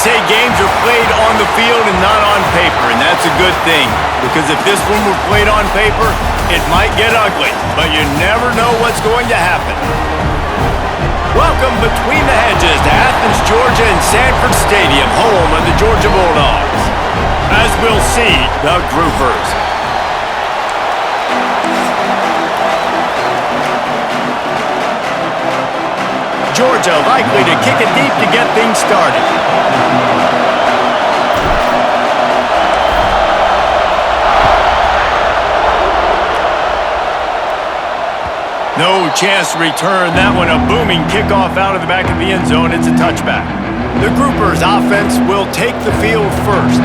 say games are played on the field and not on paper, and that's a good thing. Because if this one were played on paper, it might get ugly, but you never know what's going to happen. Welcome between the hedges to Athens, Georgia and Sanford Stadium, home of the Georgia Bulldogs. As we'll see, the Groupers. Georgia likely to kick it deep to get things started. No chance to return that one. A booming kickoff out of the back of the end zone. It's a touchback. The Groupers' offense will take the field first.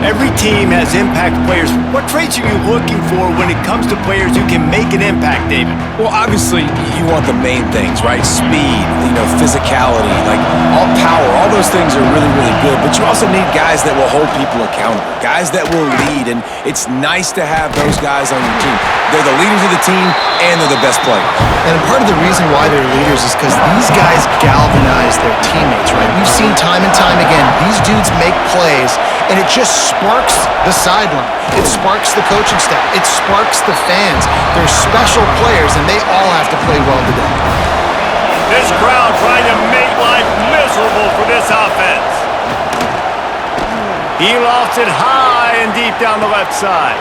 Every team has impact players. What traits are you looking for when it comes to players who can make an impact, David? Well, obviously, you want the main things, right? Speed, physicality, like all power. All those things are really, really good. But you also need guys that will hold people accountable, guys that will lead. And it's nice to have those guys on your team. They're the leaders of the team, and they're the best players. And part of the reason why they're leaders is because these guys galvanize their teammates, right? We've seen time and time again, these dudes make plays, and it just sparks the sideline. It sparks the coaching staff. It sparks the fans. They're special players, and they all have to play well today. This crowd trying to make life miserable for this offense. He lofts it high and deep down the left side.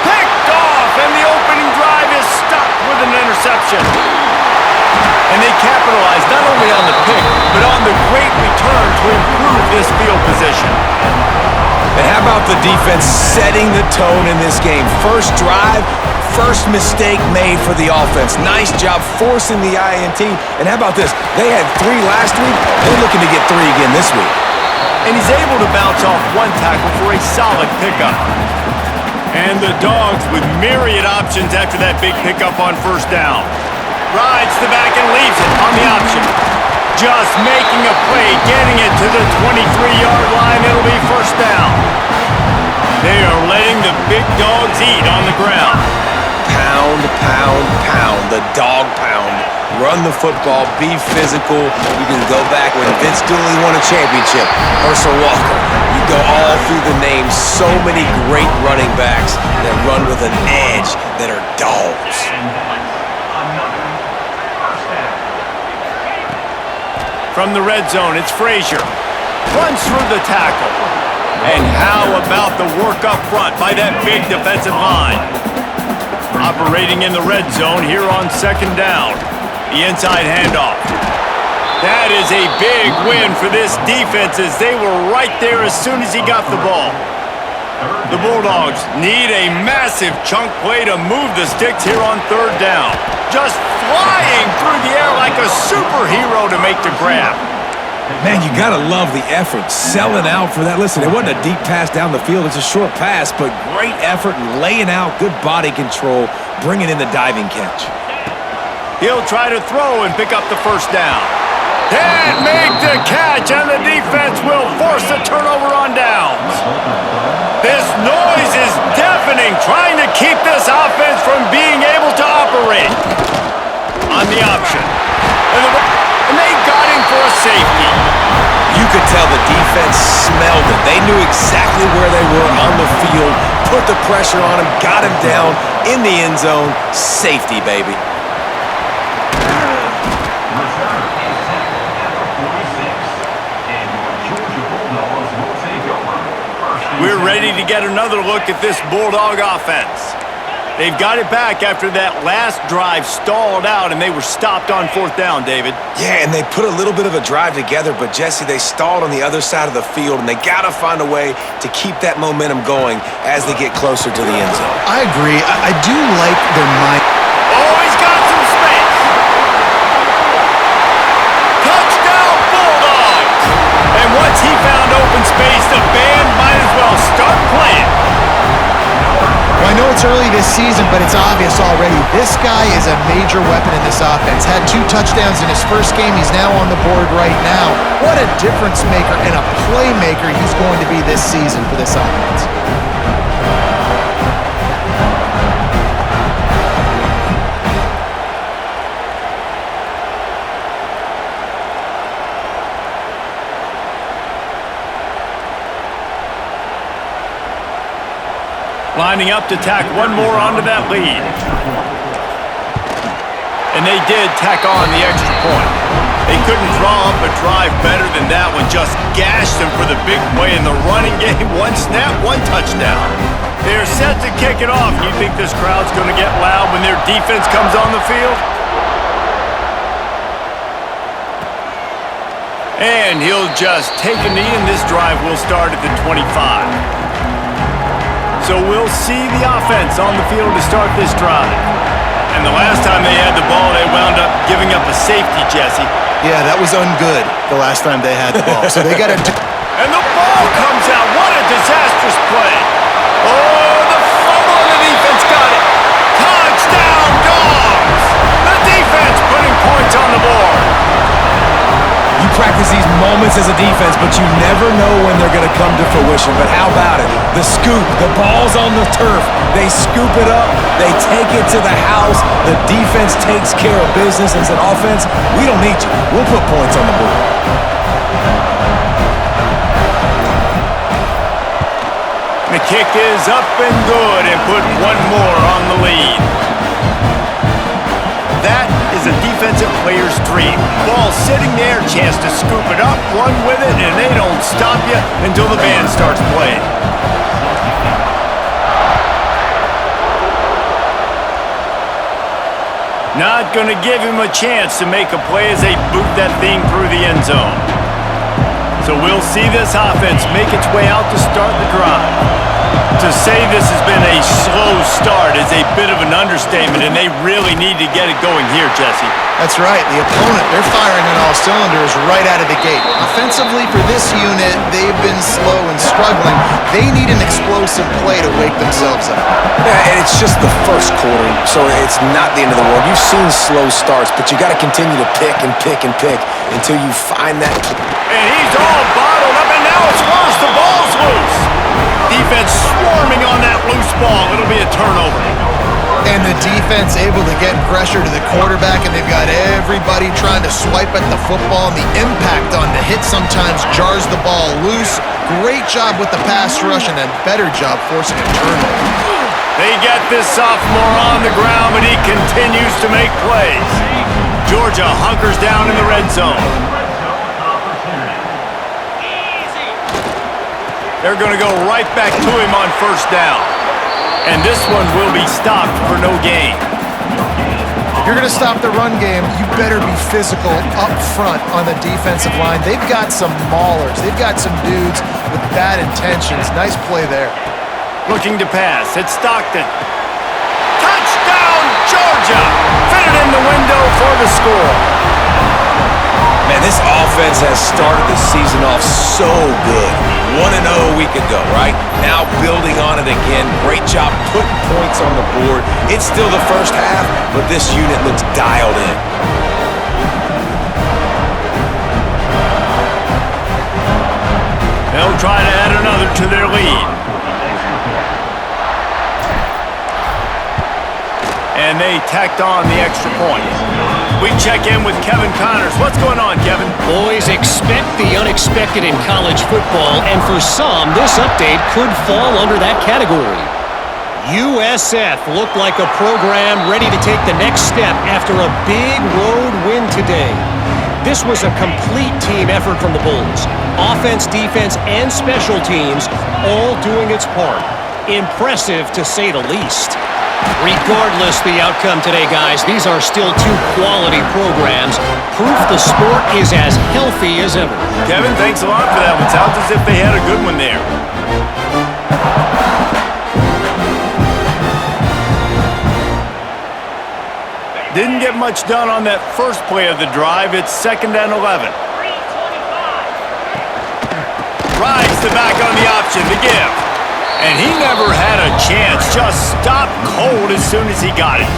Picked off, and the opening drive is stopped with an interception. And they capitalize not only on the pick, but on the great return to improve this field position. And how about the defense setting the tone in this game? First drive, first mistake made for the offense. Nice job forcing the INT. And how about this? They had 3 last week. They're looking to get 3 again this week. And he's able to bounce off one tackle for a solid pickup. And the Dogs with myriad options after that big pickup on first down. Rides the back and leaves it on the option. Just making a play, getting it to the 23-yard line. It'll be first down. They are letting the big dogs eat on the ground. Pound, pound, pound. The dog pound. Run the football. Be physical. You can go back when Vince Dooley won a championship. Herschel Walker. You go all through the names. So many great running backs that run with an edge that are dogs. From the red zone, it's Frazier. Runs through the tackle. And how about the work up front by that big defensive line? Operating in the red zone here on second down. The inside handoff. That is a big win for this defense as they were right there as soon as he got the ball. The Bulldogs need a massive chunk play to move the sticks here on third down. Just flying through the air like a superhero to make the grab. Man, you gotta love the effort, selling out for that. Listen, it wasn't a deep pass down the field. It's a short pass, but great effort and laying out, good body control, bringing in the diving catch. He'll try to throw and pick up the first down. Can't make the catch, and the defense will force a turnover on downs. This noise is deafening, trying to keep this offense from being able to operate. On the option. And they got him for a safety. You could tell the defense smelled it. They knew exactly where they were on the field, put the pressure on him, got him down in the end zone. Safety, baby. We're ready to get another look at this Bulldog offense. They've got it back after that last drive stalled out, and they were stopped on fourth down, David. Yeah, and they put a little bit of a drive together, but, Jesse, they stalled on the other side of the field, and they got to find a way to keep that momentum going as they get closer to the end zone. I agree. I do like their mind. Oh, he's got some space. Touchdown, Bulldogs! And once he found open space, the band might as well start playing. Well, I know it's early this season, but it's obvious already. This guy is a major weapon in this offense. Had 2 touchdowns in his first game. He's now on the board right now. What a difference maker and a playmaker he's going to be this season for this offense. Lining up to tack one more onto that lead. And they did tack on the extra point. They couldn't draw up a drive better than that one. Just gashed them for the big play in the running game. One snap, one touchdown. They're set to kick it off. You think this crowd's going to get loud when their defense comes on the field? And he'll just take a knee, and this drive will start at the 25. So we'll see the offense on the field to start this drive. And the last time they had the ball, they wound up giving up a safety, Jesse. Yeah, that was ungood the last time they had the ball. So they got to... And the ball comes out. What a disastrous play. Oh, the fumble, and the defense got it. Touchdown, Dogs! The defense putting points on the board. You practice these moments as a defense, but you never know when they're going to come to fruition. But how about it? The scoop, the ball's on the turf. They scoop it up. They take it to the house. The defense takes care of business and said, offense, we don't need you. We'll put points on the board. The kick is up and good and put one more on the lead. That is a defensive player's dream. Ball sitting there, chance to scoop it up, run with it, and they don't stop you until the band starts playing. Not going to give him a chance to make a play as they boot that thing through the end zone. So we'll see this offense make its way out to start the drive. To say this has been a slow start is a bit of an understatement, and they really need to get it going here, Jesse. That's right. The opponent, they're firing on all cylinders right out of the gate. Offensively, for this unit, they've been slow and struggling. They need an explosive play to wake themselves up. Yeah, and it's just the first quarter, so it's not the end of the world. You've seen slow starts, but you got to continue to pick and pick and pick until you find that. And he's all bottled up, and now it's worse. The ball's loose. Defense swarming on that loose ball. It'll be a turnover. And the defense able to get pressure to the quarterback, and they've got everybody trying to swipe at the football, and the impact on the hit sometimes jars the ball loose. Great job with the pass rush, and a better job forcing a turnover. They get this sophomore on the ground, but he continues to make plays. Georgia hunkers down in the red zone. They're going to go right back to him on first down. And this one will be stopped for no gain. If you're going to stop the run game, you better be physical up front on the defensive line. They've got some maulers. They've got some dudes with bad intentions. Nice play there. Looking to pass. It's Stockton. Touchdown, Georgia! Fitted in the window for the score. Man, this offense has started the season off so good. 1-0 a week ago, right? Now building on it again. Great job putting points on the board. It's still the first half, but this unit looks dialed in. They'll try to add another to their lead. And they tacked on the extra point. We check in with Kevin Connors. What's going on, Kevin? Boys, expect the unexpected in college football, and for some, this update could fall under that category. USF looked like a program ready to take the next step after a big road win today. This was a complete team effort from the Bulls. Offense, defense, and special teams all doing its part. Impressive, to say the least. Regardless the outcome today, guys, these are still two quality programs. Proof the sport is as healthy as ever. Kevin, thanks a lot for that one. Sounds as if they had a good one there. Didn't get much done on that first play of the drive. It's 2nd and 11. Rides the back on the option to give. And he never had a chance. Just stopped cold as soon as he got it.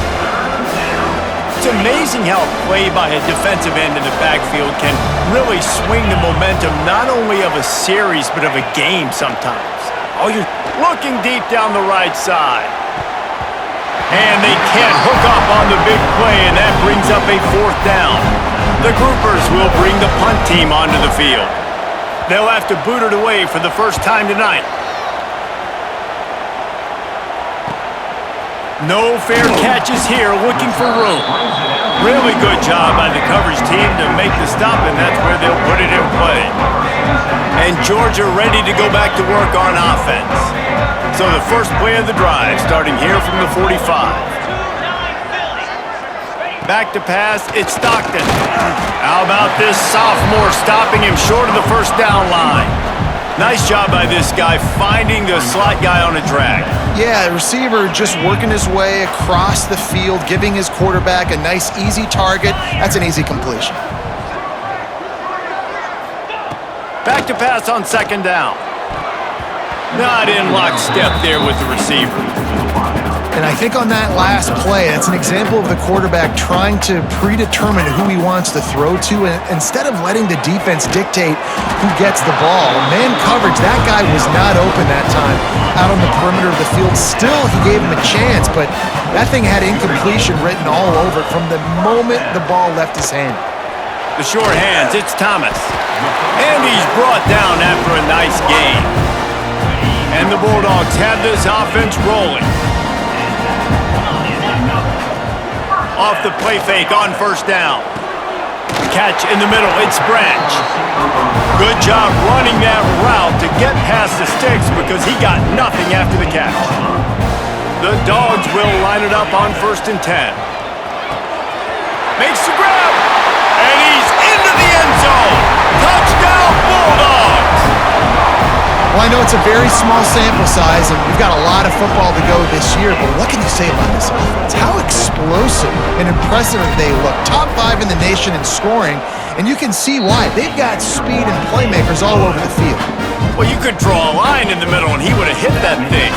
It's amazing how a play by a defensive end in the backfield can really swing the momentum not only of a series but of a game sometimes. Oh, you're looking deep down the right side. And they can't hook up on the big play, and that brings up a 4th down. The Groupers will bring the punt team onto the field. They'll have to boot it away for the first time tonight. No fair catches here, looking for room. Really good job by the coverage team to make the stop, and that's where they'll put it in play. And Georgia ready to go back to work on offense. So the first play of the drive, starting here from the 45. Back to pass, it's Stockton. How about this sophomore stopping him short of the first down line? Nice job by this guy finding the slot guy on a drag. Yeah, the receiver just working his way across the field, giving his quarterback a nice, easy target. That's an easy completion. Back to pass on second down. Not in lockstep there with the receiver. And I think on that last play, that's an example of the quarterback trying to predetermine who he wants to throw to, and instead of letting the defense dictate who gets the ball. Man coverage, that guy was not open that time out on the perimeter of the field. Still, he gave him a chance, but that thing had incompletion written all over it from the moment the ball left his hand. The short hands, it's Thomas. And he's brought down after a nice gain. And the Bulldogs have this offense rolling. Off the play fake on first down. Catch in the middle, it's Branch. Good job running that route to get past the sticks because he got nothing after the catch. The Dogs will line it up on 1st and 10. Makes the grab, and he's into the end zone. Touchdown, Bulldogs! Well, I know it's a very small sample size, and we've got a lot of football to go this year, but what can you say about this offense? How explosive and impressive they look. Top 5 in the nation in scoring, and you can see why. They've got speed and playmakers all over the field. Well, you could draw a line in the middle, and he would have hit that thing.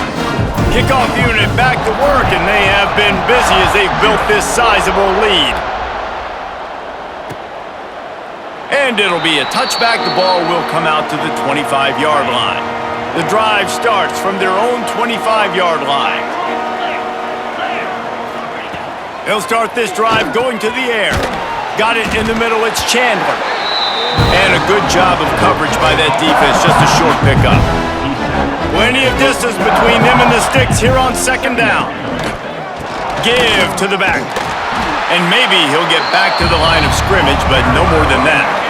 Kickoff unit back to work, and they have been busy as they've built this sizable lead. And it'll be a touchback. The ball will come out to the 25-yard line. The drive starts from their own 25-yard line. They'll start this drive going to the air. Got it in the middle, it's Chandler. And a good job of coverage by that defense, just a short pickup. Plenty of distance between them and the sticks here on second down. Give to the back. And maybe he'll get back to the line of scrimmage, but no more than that.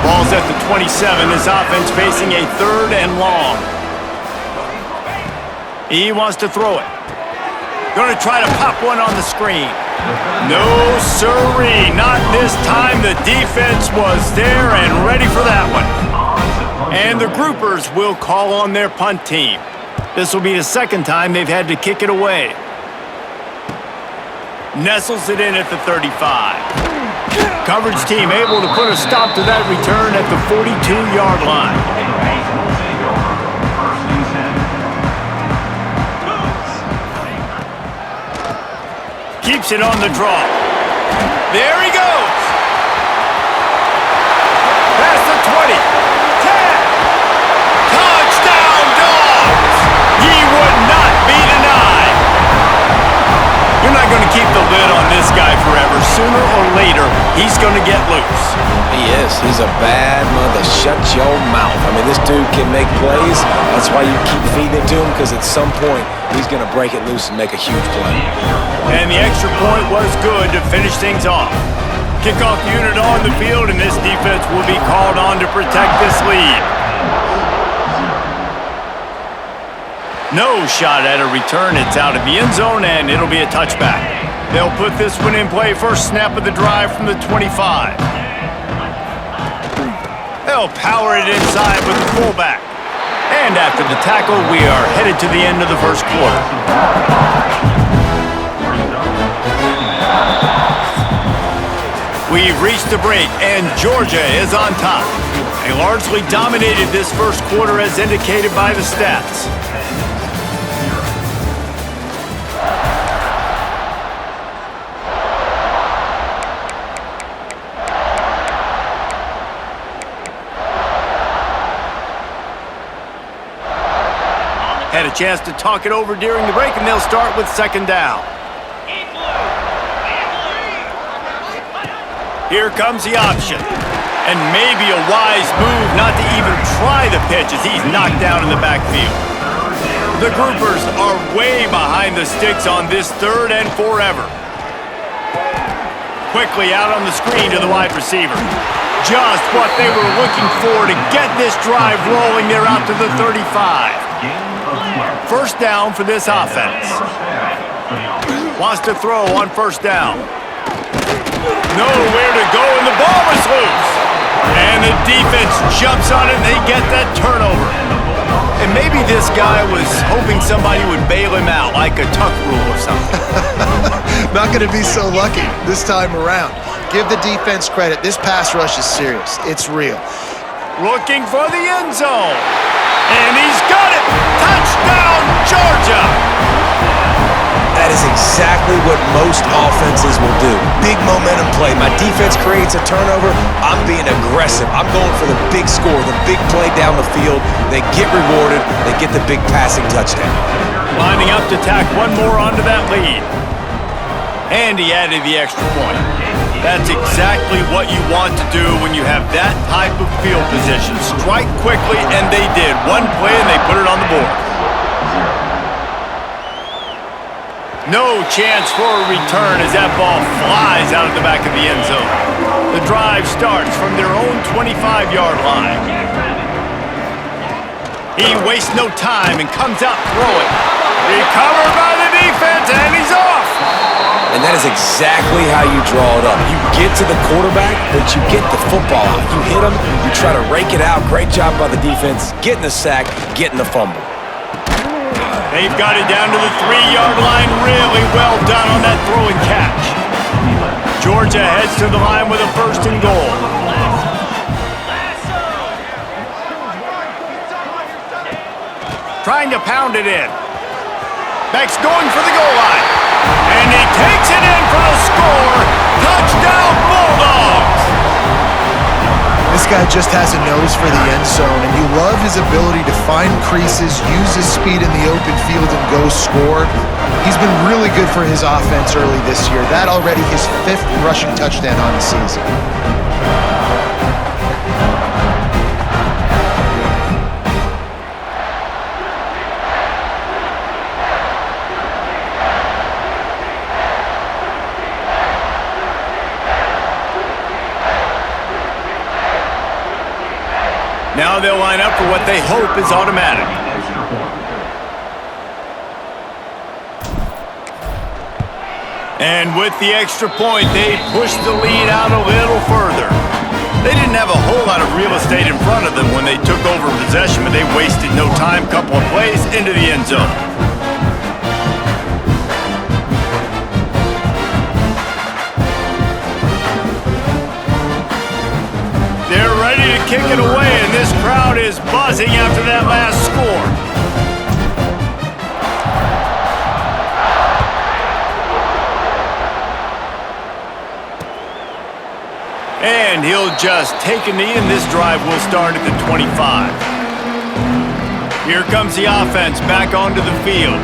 Ball's at the 27. This offense facing a 3rd and long. He wants to throw it. Going to try to pop one on the screen. No sirree, not this time. The defense was there and ready for that one. And the groupers will call on their punt team. This will be the 2nd time they've had to kick it away. Nestles it in at the 35. Coverage team able to put a stop to that return at the 42-yard line. Keeps it on the draw. There he goes. Past the 20. 10. Touchdown, Dogs! He would not be denied. You're not going to keep the lid on this guy forever. Sooner or later, he's going to get loose. He is. He's a bad mother. Shut your mouth. I mean, this dude can make plays. That's why you keep feeding it to him, because at some point, he's going to break it loose and make a huge play. And the extra point was good to finish things off. Kickoff unit on the field, and this defense will be called on to protect this lead. No shot at a return. It's out of the end zone, and it'll be a touchback. They'll put this one in play. First snap of the drive from the 25. They'll power it inside with the fullback. And after the tackle, we are headed to the end of the first quarter. We've reached the break, and Georgia is on top. They largely dominated this first quarter as indicated by the stats. Had a chance to talk it over during the break, and they'll start with second down. Here comes the option. And maybe a wise move not to even try the pitch as he's knocked down in the backfield. The groupers are way behind the sticks on this 3rd and forever. Quickly out on the screen to the wide receiver. Just what they were looking for to get this drive rolling. They're out to the 35. First down for this offense. Wants to throw on first down. Nowhere to go, and the ball is loose. And the defense jumps on it, and they get that turnover. And maybe this guy was hoping somebody would bail him out, like a tuck rule or something. Not going to be so lucky this time around. Give the defense credit. This pass rush is serious. It's real. Looking for the end zone. And he's got it. Touchdown, Georgia. That is exactly what most offenses will do. Big momentum play. My defense creates a turnover. I'm being aggressive. I'm going for the big score, the big play down the field. They get rewarded. They get the big passing touchdown. Lining up to tack one more onto that lead. And he added the extra point. That's exactly what you want to do when you have that type of field position. Strike quickly, and they did. One play, and they put it on the board. No chance for a return as that ball flies out of the back of the end zone. The drive starts from their own 25-yard line. He wastes no time and comes out throwing. Recovered by the defense, and he's off. And that is exactly how you draw it up. You get to the quarterback, but you get the football out. You hit him, you try to rake it out. Great job by the defense, getting the sack, getting the fumble. They've got it down to the 3-yard line. Really well done on that throw and catch. Georgia heads to the line with a 1st and goal. Trying to pound it in. Beck's going for the goal line. And he takes it in for the score. Touchdown, Bulldogs! This guy just has a nose for the end zone, and you love his ability to find creases, use his speed in the open field, and go score. He's been really good for his offense early this year. That already his 5th rushing touchdown on the season. Now they'll line up for what they hope is automatic. And with the extra point, they push the lead out a little further. They didn't have a whole lot of real estate in front of them when they took over possession, but they wasted no time. Couple of plays into the end zone. They're ready to kick it away, and this crowd is buzzing after that last score. And he'll just take a knee, and this drive will start at the 25. Here comes the offense back onto the field.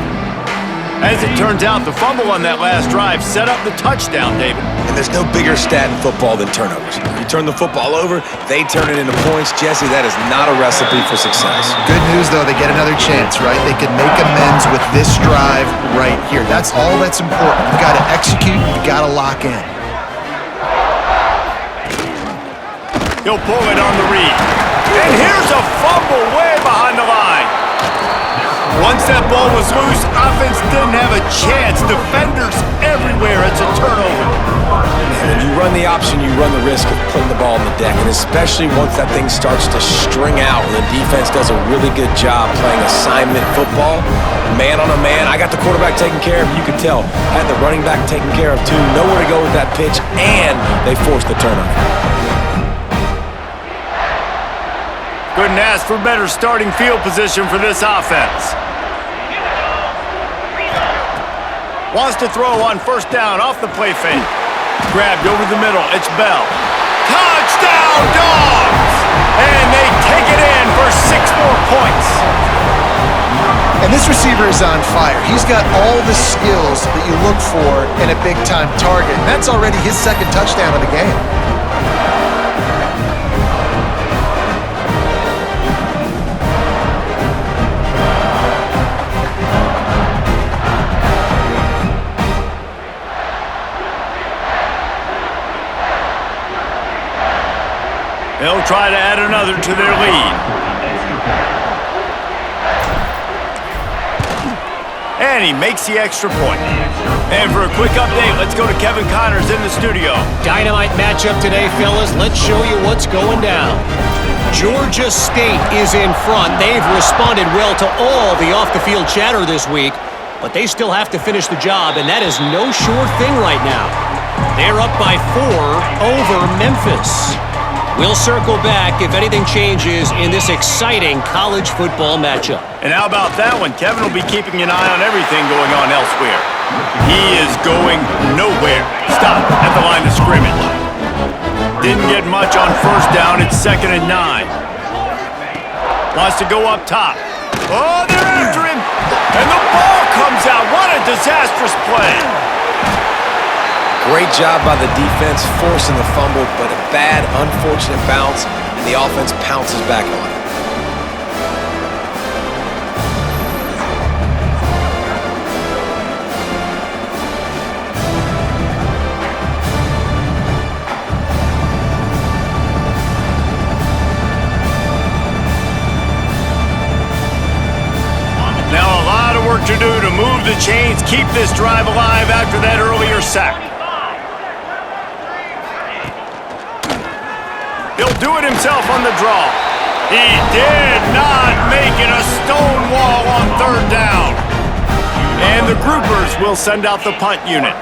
As it turns out, the fumble on that last drive set up the touchdown, David. And there's no bigger stat in football than turnovers. You turn the football over, they turn it into points. Jesse, that is not a recipe for success. Good news, though, they get another chance, right? They can make amends with this drive right here. That's all that's important. You've got to execute, you've got to lock in. He'll pull it on the read. And here's a fumble way behind the line. Once that ball was loose, offense didn't have a chance. Defenders everywhere. It's a turnover. When you run the option, you run the risk of putting the ball on the deck, and especially once that thing starts to string out and the defense does a really good job playing assignment football, man on a man. I got the quarterback taken care of. You could tell. Had the running back taken care of, too. Nowhere to go with that pitch, and they forced the turnover. Couldn't ask for better starting field position for this offense. Wants to throw on first down off the play fake. Grabbed over the middle. It's Bell. Touchdown, Dogs! And they take it in for 6 more points. And this receiver is on fire. He's got all the skills that you look for in a big-time target. And that's already his 2nd touchdown of the game. They'll try to add another to their lead. And he makes the extra point. And for a quick update, let's go to Kevin Connors in the studio. Dynamite matchup today, fellas. Let's show you what's going down. Georgia State is in front. They've responded well to all the off-the-field chatter this week, but they still have to finish the job, and that is no sure thing right now. They're up by 4 over Memphis. We'll circle back if anything changes in this exciting college football matchup. And how about that one? Kevin will be keeping an eye on everything going on elsewhere. He is going nowhere. Stop at the line of scrimmage. Didn't get much on first down. It's 2nd and 9. Wants to go up top. Oh, they're after him. And the ball comes out. What a disastrous play. Great job by the defense forcing the fumble, but a bad, unfortunate bounce, and the offense pounces back on it. Now a lot of work to do to move the chains, keep this drive alive after that earlier sack. He'll do it himself on the draw. He did not make it a stone wall on 3rd down. And the groupers will send out the punt unit.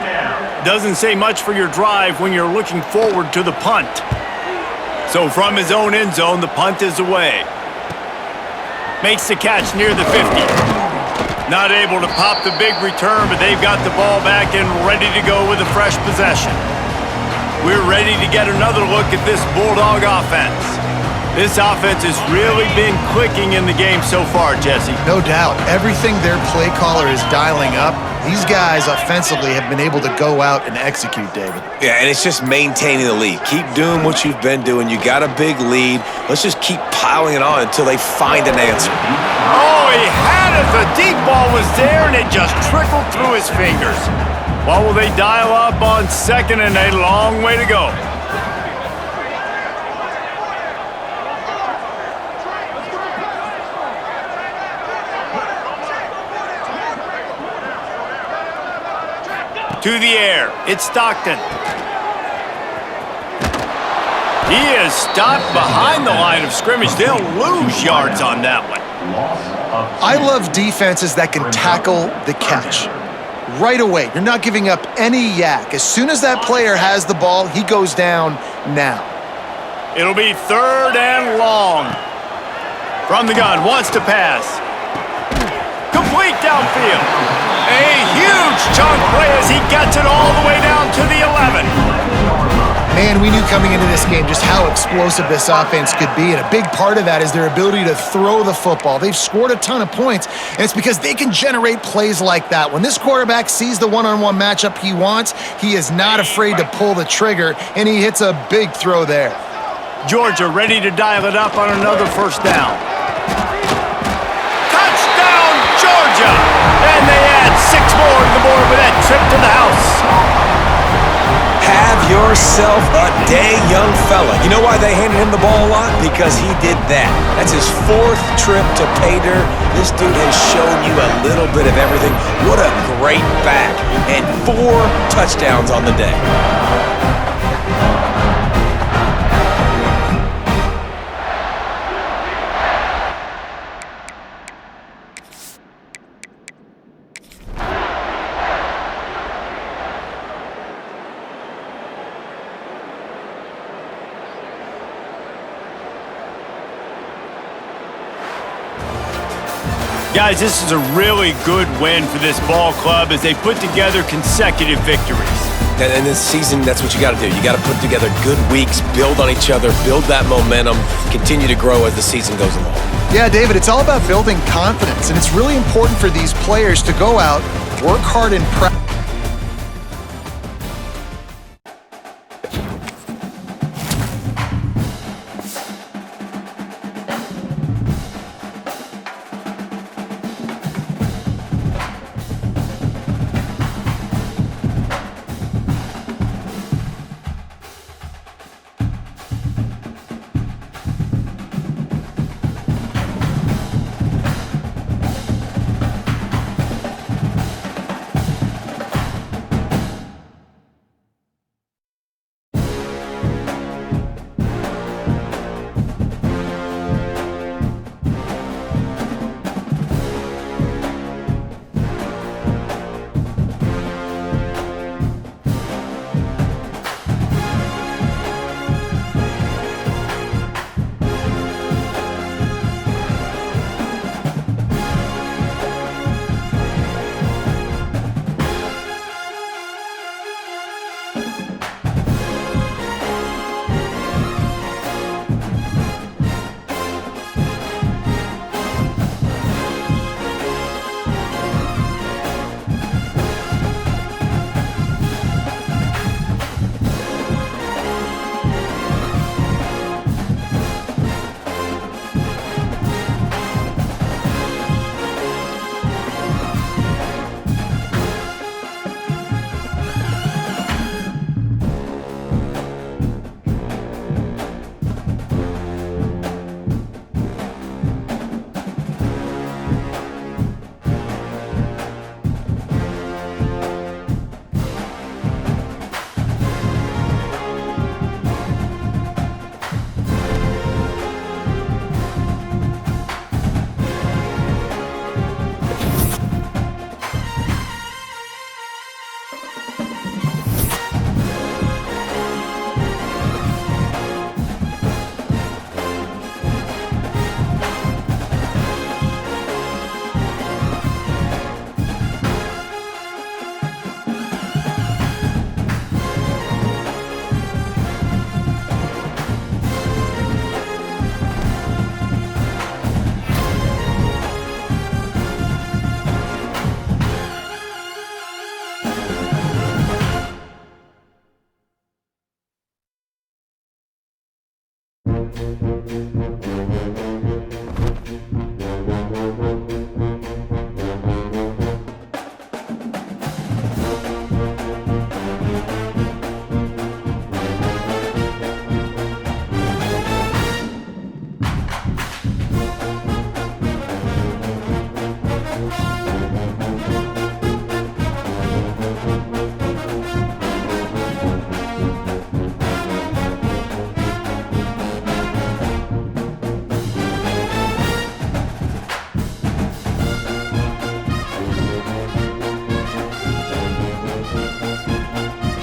Doesn't say much for your drive when you're looking forward to the punt. So from his own end zone, the punt is away. Makes the catch near the 50. Not able to pop the big return, but they've got the ball back and ready to go with a fresh possession. We're ready to get another look at this Bulldog offense. This offense has really been clicking in the game so far, Jesse. No doubt. Everything their play caller is dialing up, these guys offensively have been able to go out and execute, David. Yeah, and it's just maintaining the lead. Keep doing what you've been doing. You got a big lead. Let's just keep piling it on until they find an answer. Oh, he had it. The deep ball was there, and it just trickled through his fingers. What will they dial up on 2nd and a long way to go? To the air. It's Stockton. He is stopped behind the line of scrimmage. They'll lose yards on that one. I love defenses that can tackle the catch. Right away, you're not giving up any yak. As soon as that player has the ball, he goes down now. It'll be 3rd and long. From the gun, wants to pass. Complete downfield. A huge chunk play as he gets it all the way down to the 11. Man, we knew coming into this game just how explosive this offense could be, and a big part of that is their ability to throw the football. They've scored a ton of points, and it's because they can generate plays like that. When this quarterback sees the one-on-one matchup he wants, he is not afraid to pull the trigger, and he hits a big throw there. Georgia ready to dial it up on another 1st down. Touchdown, Georgia! And they add 6 more to the board with that trip to the house. Have yourself a day, young fella. You know why they handed him the ball a lot? Because he did that. That's his 4th trip to pay dirt. This dude has shown you a little bit of everything. What a great back. And 4 touchdowns on the day. Guys, this is a really good win for this ball club as they put together consecutive victories. And in this season, that's what you got to do. You got to put together good weeks, build on each other, build that momentum, continue to grow as the season goes along. Yeah, David, it's all about building confidence, and it's really important for these players to go out, work hard in practice. it.